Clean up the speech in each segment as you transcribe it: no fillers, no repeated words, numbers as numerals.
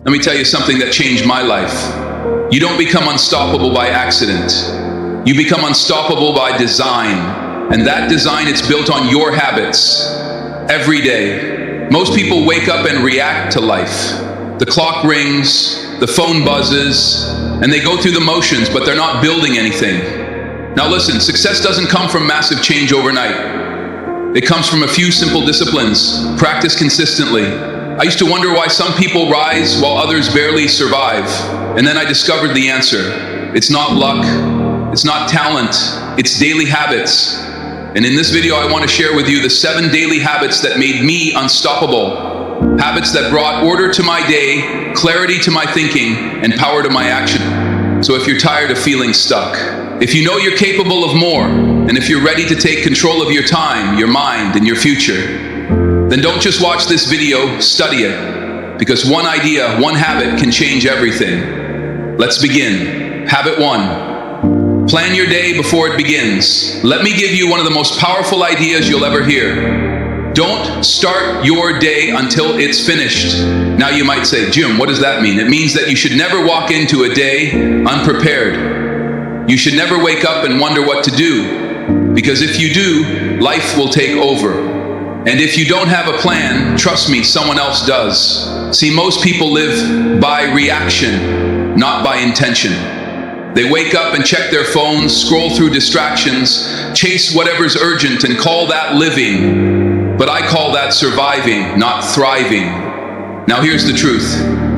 Let me tell you something that changed my life. You don't become unstoppable by accident. You become unstoppable by design. And that design is built on your habits every day. Most people wake up and react to life. The clock rings, the phone buzzes, and they go through the motions, but they're not building anything. Now listen, success doesn't come from massive change overnight. It comes from a few simple disciplines, practiced consistently. I used to wonder why some people rise while others barely survive. And then I discovered the answer. It's not luck, it's not talent, it's daily habits. And in this video, I want to share with you the 7 daily habits that made me unstoppable. Habits that brought order to my day, clarity to my thinking, and power to my action. So if you're tired of feeling stuck, if you know you're capable of more, and if you're ready to take control of your time, your mind, and your future, then don't just watch this video, study it. Because one idea, one habit can change everything. Let's begin. Habit 1. Plan your day before it begins. Let me give you one of the most powerful ideas you'll ever hear. Don't start your day until it's finished. Now you might say, Jim, what does that mean? It means that you should never walk into a day unprepared. You should never wake up and wonder what to do. Because if you do, life will take over. And if you don't have a plan, trust me, someone else does. See, most people live by reaction, not by intention. They wake up and check their phones, scroll through distractions, chase whatever's urgent, and call that living. But I call that surviving, not thriving. Now here's the truth.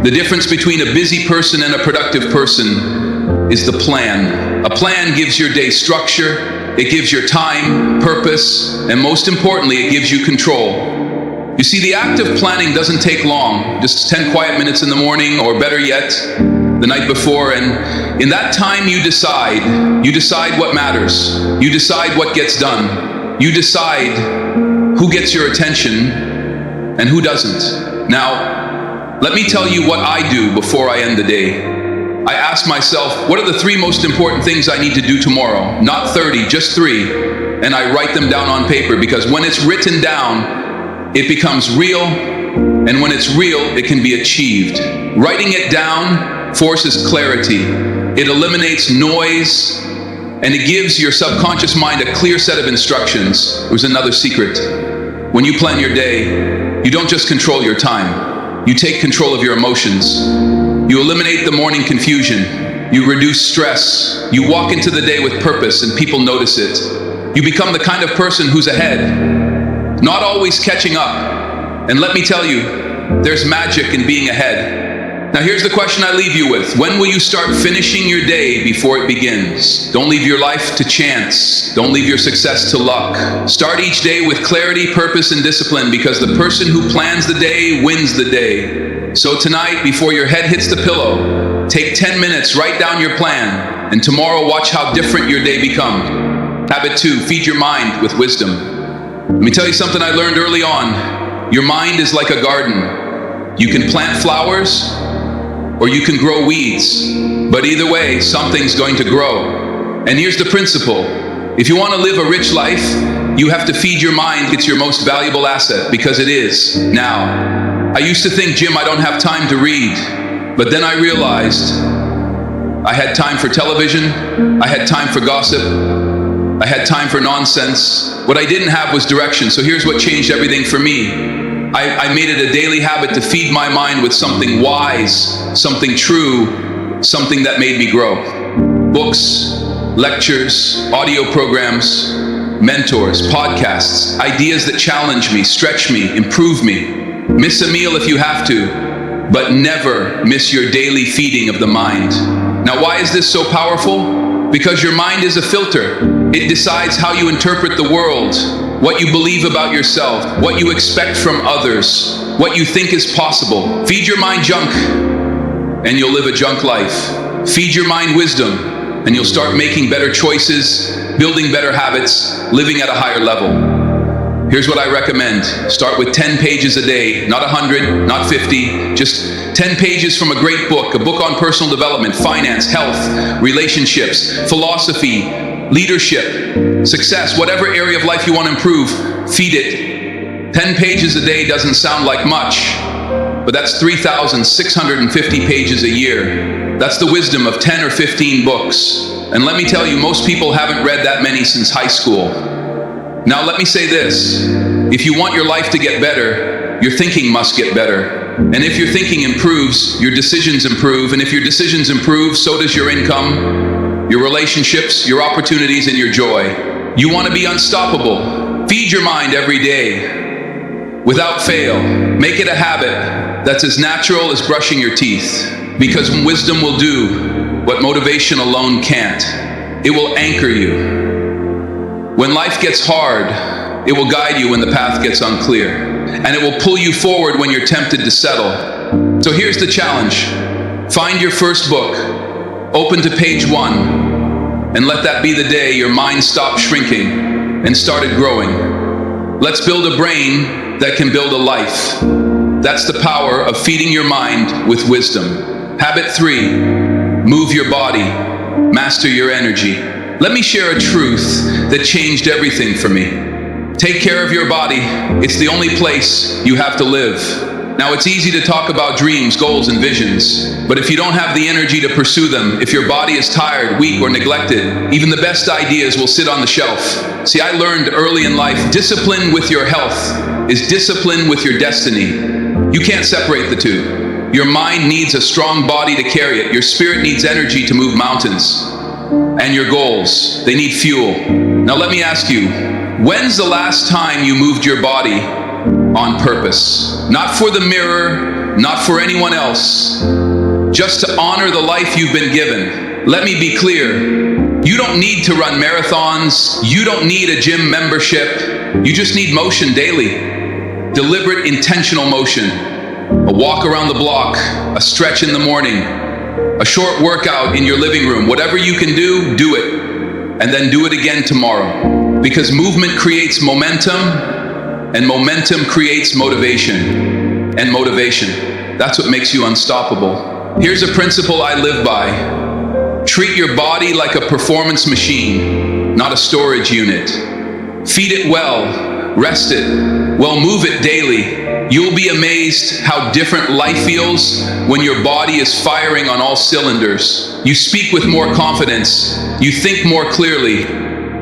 The difference between a busy person and a productive person is the plan. A plan gives your day structure. It gives your time, purpose, and most importantly, it gives you control. You see, the act of planning doesn't take long, just 10 quiet minutes in the morning, or better yet, the night before, and in that time you decide what matters. You decide what gets done. You decide who gets your attention and who doesn't. Now, let me tell you what I do before I end the day. I ask myself, what are the 3 most important things I need to do tomorrow? Not 30, just 3. And I write them down on paper, because when it's written down, it becomes real. And when it's real, it can be achieved. Writing it down forces clarity. It eliminates noise, and it gives your subconscious mind a clear set of instructions. There's another secret. When you plan your day, you don't just control your time. You take control of your emotions. You eliminate the morning confusion. You reduce stress. You walk into the day with purpose, and people notice it. You become the kind of person who's ahead, not always catching up. And let me tell you, there's magic in being ahead. Now here's the question I leave you with. When will you start finishing your day before it begins? Don't leave your life to chance. Don't leave your success to luck. Start each day with clarity, purpose, and discipline, because the person who plans the day wins the day. So tonight, before your head hits the pillow, take 10 minutes, write down your plan, and tomorrow watch how different your day becomes. Habit 2, feed your mind with wisdom. Let me tell you something I learned early on. Your mind is like a garden. You can plant flowers, or you can grow weeds. But either way, something's going to grow. And here's the principle. If you want to live a rich life, you have to feed your mind. It's your most valuable asset, because it is. Now, I used to think, Jim, I don't have time to read. But then I realized I had time for television. I had time for gossip. I had time for nonsense. What I didn't have was direction. So here's what changed everything for me. I made it a daily habit to feed my mind with something wise, something true, something that made me grow. Books, lectures, audio programs, mentors, podcasts, ideas that challenge me, stretch me, improve me. Miss a meal if you have to, but never miss your daily feeding of the mind. Now, why is this so powerful? Because your mind is a filter. It decides how you interpret the world, what you believe about yourself, what you expect from others, what you think is possible. Feed your mind junk, and you'll live a junk life. Feed your mind wisdom, and you'll start making better choices, building better habits, living at a higher level. Here's what I recommend. Start with 10 pages a day, not 100, not 50, just 10 pages from a great book, a book on personal development, finance, health, relationships, philosophy, leadership, success, whatever area of life you want to improve, feed it. 10 pages a day doesn't sound like much, but that's 3,650 pages a year. That's the wisdom of 10 or 15 books. And let me tell you, most people haven't read that many since high school. Now let me say this, if you want your life to get better, your thinking must get better. And if your thinking improves, your decisions improve. And if your decisions improve, so does your income, your relationships, your opportunities, and your joy. You want to be unstoppable. Feed your mind every day, without fail. Make it a habit that's as natural as brushing your teeth. Because wisdom will do what motivation alone can't. It will anchor you. When life gets hard, it will guide you when the path gets unclear. And it will pull you forward when you're tempted to settle. So here's the challenge. Find your first book, open to page 1, and let that be the day your mind stopped shrinking and started growing. Let's build a brain that can build a life. That's the power of feeding your mind with wisdom. Habit 3, move your body, master your energy. Let me share a truth that changed everything for me. Take care of your body. It's the only place you have to live. Now, it's easy to talk about dreams, goals, and visions, but if you don't have the energy to pursue them, if your body is tired, weak, or neglected, even the best ideas will sit on the shelf. See, I learned early in life, discipline with your health is discipline with your destiny. You can't separate the two. Your mind needs a strong body to carry it. Your spirit needs energy to move mountains. And your goals, they need fuel. Now let me ask you, when's the last time you moved your body on purpose? Not for the mirror, not for anyone else, just to honor the life you've been given. Let me be clear, you don't need to run marathons, you don't need a gym membership, you just need motion daily. Deliberate, intentional motion. A walk around the block, a stretch in the morning, a short workout in your living room. Whatever you can do, do it. And then do it again tomorrow. Because movement creates momentum, and momentum creates motivation. And motivation, that's what makes you unstoppable. Here's a principle I live by. Treat your body like a performance machine, not a storage unit. Feed it well, rest it, well, move it daily. You'll be amazed how different life feels when your body is firing on all cylinders. You speak with more confidence, you think more clearly,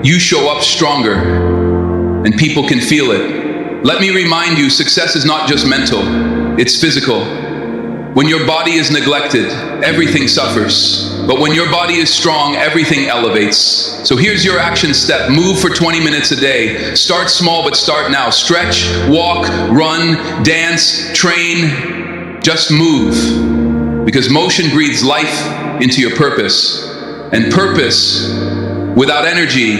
you show up stronger, and people can feel it. Let me remind you, success is not just mental, it's physical. When your body is neglected, everything suffers. But when your body is strong, everything elevates. So here's your action step. Move for 20 minutes a day. Start small, but start now. Stretch, walk, run, dance, train. Just move. Because motion breathes life into your purpose. And purpose without energy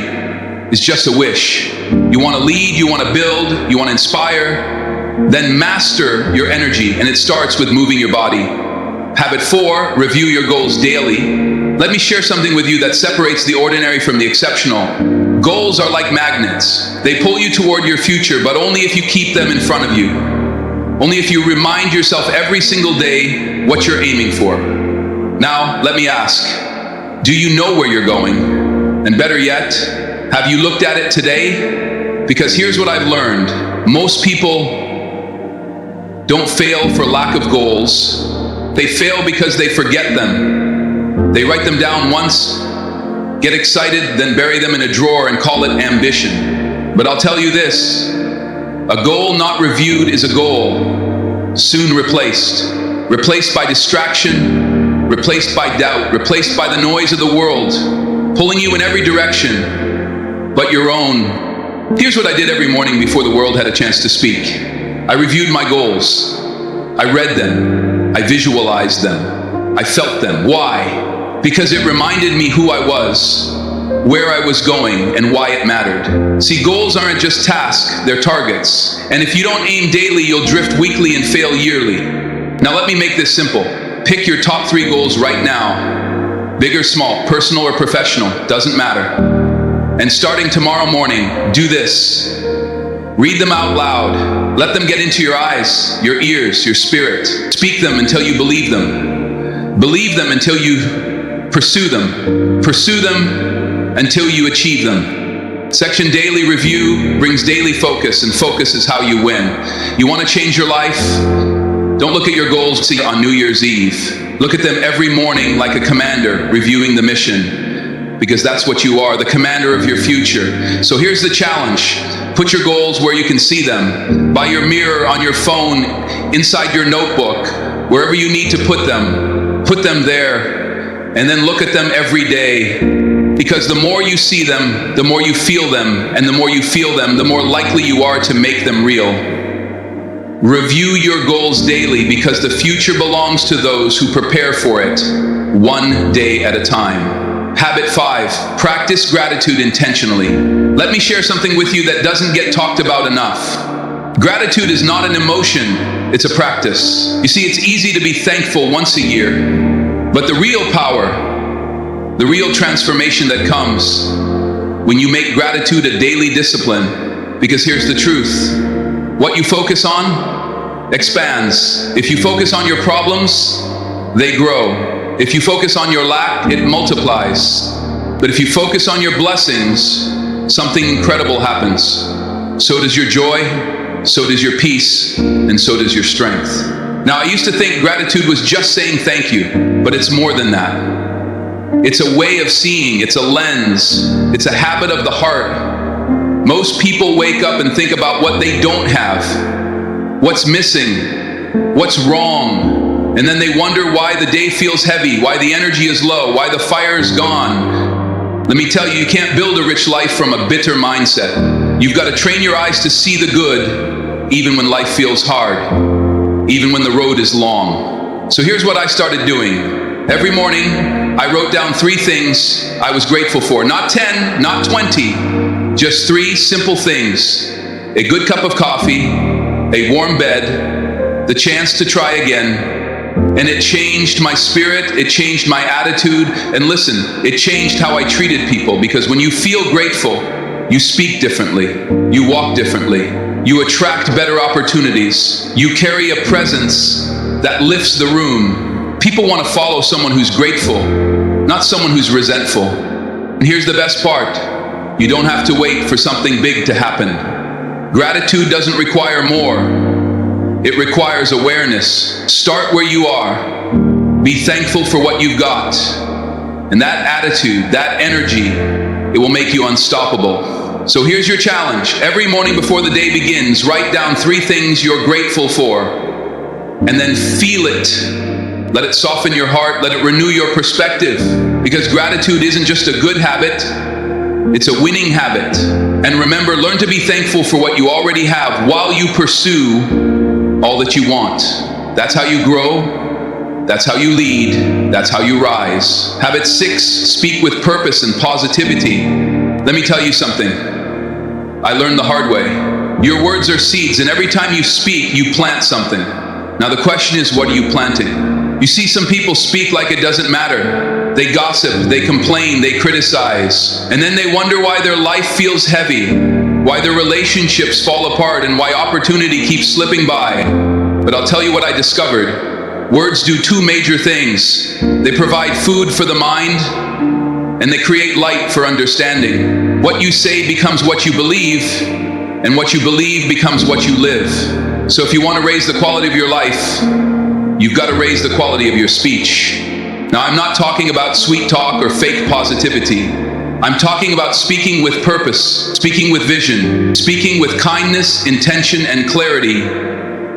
is just a wish. You want to lead, you want to build, you want to inspire. Then master your energy, and it starts with moving your body. Habit 4, review your goals daily. Let me share something with you that separates the ordinary from the exceptional. Goals are like magnets. They pull you toward your future, but only if you keep them in front of you. Only if you remind yourself every single day what you're aiming for. Now, let me ask, do you know where you're going? And better yet, have you looked at it today? Because here's what I've learned. Most people don't fail for lack of goals. They fail because they forget them. They write them down once, get excited, then bury them in a drawer and call it ambition. But I'll tell you this, a goal not reviewed is a goal soon replaced. Replaced by distraction, replaced by doubt, replaced by the noise of the world, pulling you in every direction but your own. Here's what I did every morning before the world had a chance to speak. I reviewed my goals. I read them. I visualized them. I felt them. Why? Because it reminded me who I was, where I was going, and why it mattered. See, goals aren't just tasks, they're targets. And if you don't aim daily, you'll drift weekly and fail yearly. Now let me make this simple. Pick your top 3 goals right now. Big or small, personal or professional, doesn't matter. And starting tomorrow morning, do this. Read them out loud. Let them get into your eyes, your ears, your spirit. Speak them until you believe them. Believe them until you pursue them. Pursue them until you achieve them. Section daily review brings daily focus, and focus is how you win. You want to change your life? Don't look at your goals on New Year's Eve. Look at them every morning like a commander reviewing the mission, because that's what you are, the commander of your future. So here's the challenge. Put your goals where you can see them. By your mirror, on your phone, inside your notebook, wherever you need to put them there, and then look at them every day. Because the more you see them, the more you feel them, and the more you feel them, the more likely you are to make them real. Review your goals daily, because the future belongs to those who prepare for it, one day at a time. Habit 5, practice gratitude intentionally. Let me share something with you that doesn't get talked about enough. Gratitude is not an emotion, it's a practice. You see, it's easy to be thankful once a year, but the real power, the real transformation that comes when you make gratitude a daily discipline, because here's the truth. What you focus on expands. If you focus on your problems, they grow. If you focus on your lack, it multiplies. But if you focus on your blessings, something incredible happens. So does your joy, so does your peace, and so does your strength. Now, I used to think gratitude was just saying thank you, but it's more than that. It's a way of seeing, it's a lens, it's a habit of the heart. Most people wake up and think about what they don't have, what's missing, what's wrong, and then they wonder why the day feels heavy, why the energy is low, why the fire is gone. Let me tell you, you can't build a rich life from a bitter mindset. You've got to train your eyes to see the good, even when life feels hard, even when the road is long. So here's what I started doing. Every morning, I wrote down 3 things I was grateful for. Not 10, not 20. Just 3 simple things: a good cup of coffee, a warm bed, the chance to try again. And it changed my spirit, it changed my attitude, and listen, it changed how I treated people, because when you feel grateful, you speak differently, you walk differently, you attract better opportunities, you carry a presence that lifts the room. People want to follow someone who's grateful, not someone who's resentful. And here's the best part. You don't have to wait for something big to happen. Gratitude doesn't require more. It requires awareness. Start where you are. Be thankful for what you've got. And that attitude, that energy, it will make you unstoppable. So here's your challenge. Every morning before the day begins, write down 3 things you're grateful for. And then feel it. Let it soften your heart. Let it renew your perspective. Because gratitude isn't just a good habit. It's a winning habit. And remember, learn to be thankful for what you already have while you pursue all that you want. That's how you grow. That's how you lead. That's how you rise. Habit 6, speak with purpose and positivity. Let me tell you something. I learned the hard way. Your words are seeds, and every time you speak, you plant something. Now the question is, what are you planting? You see, some people speak like it doesn't matter. They gossip, they complain, they criticize, and then they wonder why their life feels heavy, why their relationships fall apart, and why opportunity keeps slipping by. But I'll tell you what I discovered. Words do 2 major things. They provide food for the mind, and they create light for understanding. What you say becomes what you believe, and what you believe becomes what you live. So if you want to raise the quality of your life, you've got to raise the quality of your speech. Now, I'm not talking about sweet talk or fake positivity. I'm talking about speaking with purpose, speaking with vision, speaking with kindness, intention, and clarity.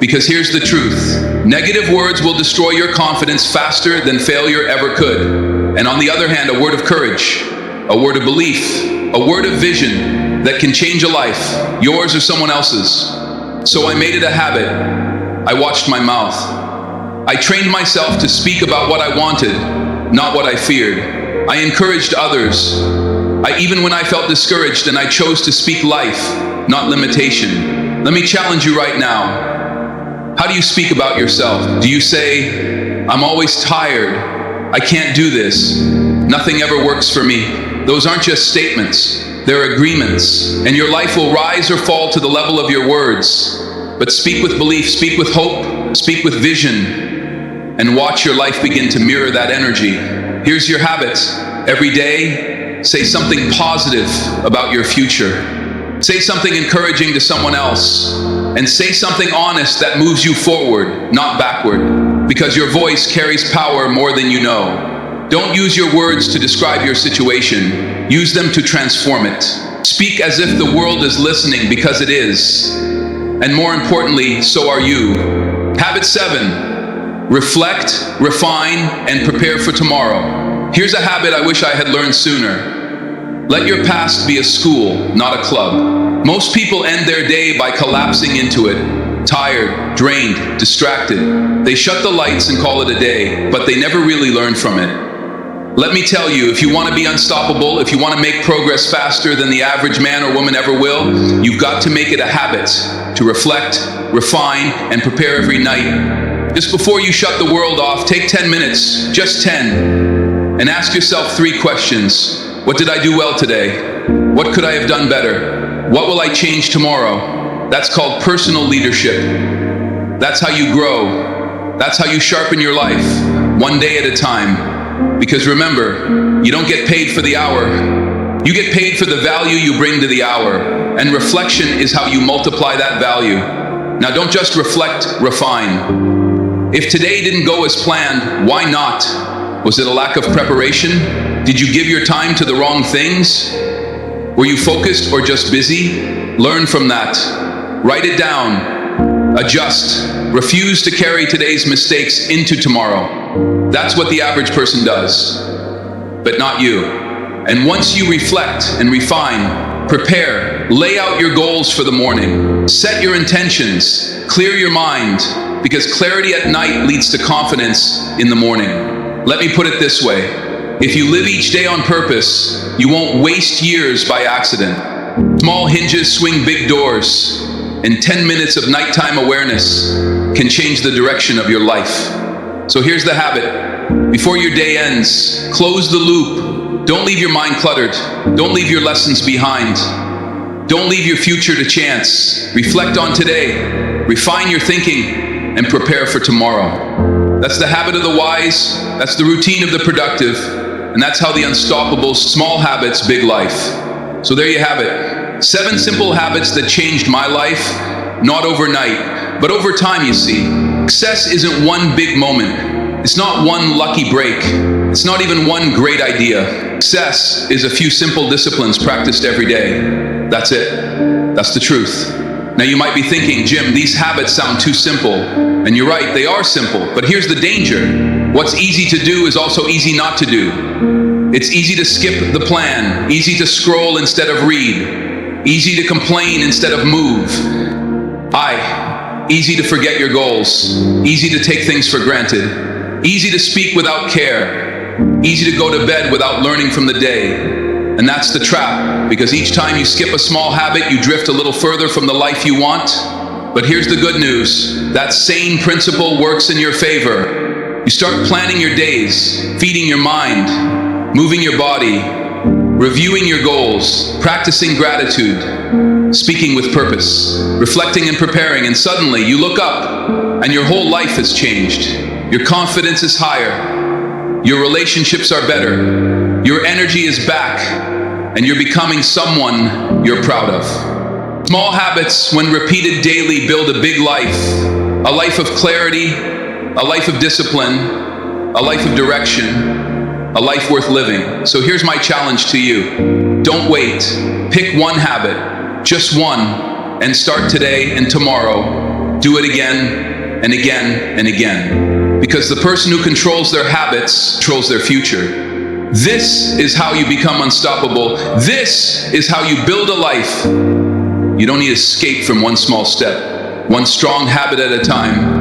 Because here's the truth. Negative words will destroy your confidence faster than failure ever could. And on the other hand, a word of courage, a word of belief, a word of vision that can change a life, yours or someone else's. So I made it a habit. I watched my mouth. I trained myself to speak about what I wanted, not what I feared. I encouraged others. Even when I felt discouraged, and I chose to speak life, not limitation. Let me challenge you right now. How do you speak about yourself? Do you say, I'm always tired, I can't do this, nothing ever works for me? Those aren't just statements, they're agreements. And your life will rise or fall to the level of your words. But speak with belief, speak with hope, speak with vision, and watch your life begin to mirror that energy. Here's your habits. Every day, say something positive about your future. Say something encouraging to someone else. and say something honest that moves you forward, not backward, because your voice carries power more than you know. Don't use your words to describe your situation. Use them to transform it. Speak as if the world is listening, because it is. And more importantly, so are you. Habit 7. Reflect, refine, and prepare for tomorrow. Here's a habit I wish I had learned sooner. Let your past be a school, not a club. Most people end their day by collapsing into it. Tired, drained, distracted. They shut the lights and call it a day, but they never really learn from it. Let me tell you, if you want to be unstoppable, if you want to make progress faster than the average man or woman ever will, you've got to make it a habit to reflect, refine, and prepare every night. Just before you shut the world off, take 10 minutes, just 10, and ask yourself 3 questions. What did I do well today? What could I have done better? What will I change tomorrow? That's called personal leadership. That's how you grow. That's how you sharpen your life, one day at a time. Because remember, you don't get paid for the hour. You get paid for the value you bring to the hour. And reflection is how you multiply that value. Now don't just reflect, refine. If today didn't go as planned, why not? Was it a lack of preparation? Did you give your time to the wrong things? Were you focused or just busy? Learn from that. Write it down. Adjust. Refuse to carry today's mistakes into tomorrow. That's what the average person does, but not you. And once you reflect and refine, prepare, lay out your goals for the morning, set your intentions, clear your mind, because clarity at night leads to confidence in the morning. Let me put it this way. If you live each day on purpose, you won't waste years by accident. Small hinges swing big doors, and 10 minutes of nighttime awareness can change the direction of your life. So here's the habit. Before your day ends, close the loop. Don't leave your mind cluttered. Don't leave your lessons behind. Don't leave your future to chance. Reflect on today. Refine your thinking and prepare for tomorrow. That's the habit of the wise. That's the routine of the productive. And that's how the unstoppable, small habits, big life. So there you have it. 7 simple habits that changed my life, not overnight, but over time, you see. Success isn't one big moment. It's not one lucky break. It's not even one great idea. Success is a few simple disciplines practiced every day. That's it. That's the truth. Now you might be thinking, Jim, these habits sound too simple. And you're right, they are simple. But here's the danger. What's easy to do is also easy not to do. It's easy to skip the plan, easy to scroll instead of read, easy to complain instead of move. Easy to forget your goals, easy to take things for granted, easy to speak without care, easy to go to bed without learning from the day. And that's the trap, because each time you skip a small habit, you drift a little further from the life you want. But here's the good news. That same principle works in your favor. You start planning your days, feeding your mind, moving your body, reviewing your goals, practicing gratitude, speaking with purpose, reflecting and preparing, and suddenly you look up and your whole life has changed. Your confidence is higher, your relationships are better, your energy is back, and you're becoming someone you're proud of. Small habits, when repeated daily, build a big life, a life of clarity, a life of discipline, a life of direction, a life worth living. So here's my challenge to you. Don't wait. Pick one habit, just one, and start today and tomorrow. Do it again and again and again. Because the person who controls their habits controls their future. This is how you become unstoppable. This is how you build a life. You don't need to escape from one small step, one strong habit at a time.